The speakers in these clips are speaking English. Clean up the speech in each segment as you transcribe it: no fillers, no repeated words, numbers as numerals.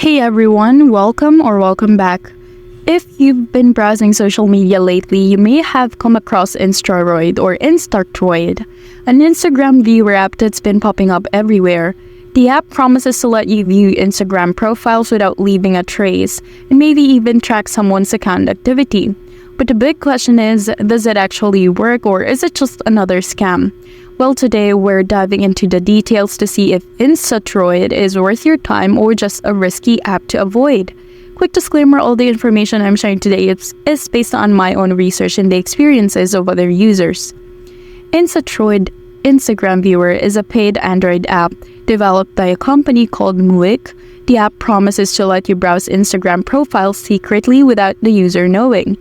Hey everyone, welcome back. If you've been browsing social media lately, you may have come across Instatroid, an Instagram viewer app that's been popping up everywhere. The app promises to let you view Instagram profiles without leaving a trace, and maybe even track someone's account activity. But the big question is, does it actually work or is it just another scam? Well, today we're diving into the details to see if Instatroid is worth your time or just a risky app to avoid. Quick disclaimer, all the information I'm sharing today is based on my own research and the experiences of other users. Instatroid Instagram Viewer is a paid Android app developed by a company called Muik. The app promises to let you browse Instagram profiles secretly without the user knowing.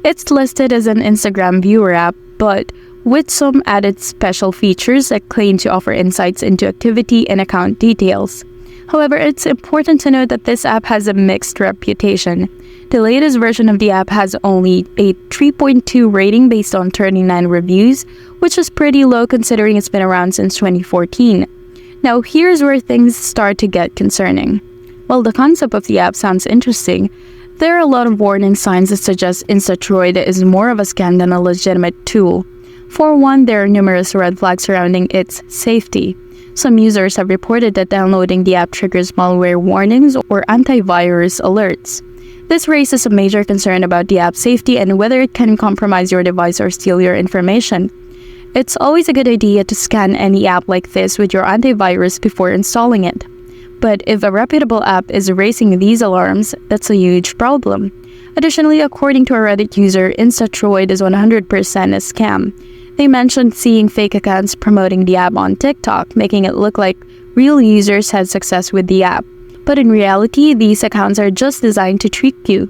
It's listed as an Instagram Viewer app, but with some added special features that claim to offer insights into activity and account details. However, it's important to note that this app has a mixed reputation. The latest version of the app has only a 3.2 rating based on 39 reviews, which is pretty low considering it's been around since 2014. Now, here's where things start to get concerning. While the concept of the app sounds interesting, there are a lot of warning signs that suggest Instatroid is more of a scam than a legitimate tool. For one, there are numerous red flags surrounding its safety. Some users have reported that downloading the app triggers malware warnings or antivirus alerts. This raises a major concern about the app's safety and whether it can compromise your device or steal your information. It's always a good idea to scan any app like this with your antivirus before installing it. But if a reputable app is raising these alarms, that's a huge problem. Additionally, according to a Reddit user, Instatroid is 100% a scam. They mentioned seeing fake accounts promoting the app on TikTok, making it look like real users had success with the app. But in reality, these accounts are just designed to trick you.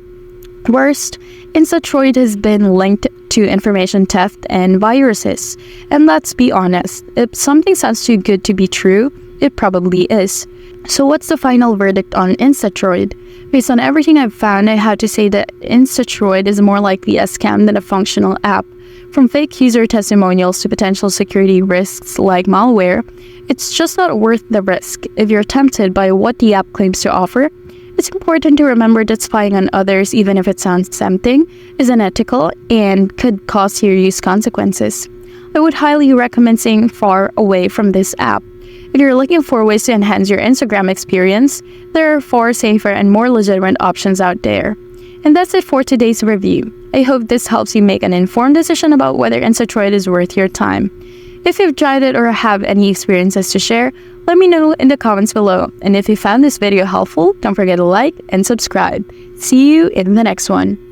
Worst, Instatroid has been linked to information theft and viruses. And let's be honest, if something sounds too good to be true, it probably is. So what's the final verdict on Instatroid? Based on everything I've found, I have to say that Instatroid is more likely a scam than a functional app. From fake user testimonials to potential security risks like malware, it's just not worth the risk. If you're tempted by what the app claims to offer, it's important to remember that spying on others, even if it sounds tempting, is unethical and could cause serious consequences. I would highly recommend staying far away from this app. If you're looking for ways to enhance your Instagram experience, there are far safer and more legitimate options out there. And that's it for today's review. I hope this helps you make an informed decision about whether Instatroid is worth your time. If you've tried it or have any experiences to share, let me know in the comments below. And if you found this video helpful, don't forget to like and subscribe. See you in the next one.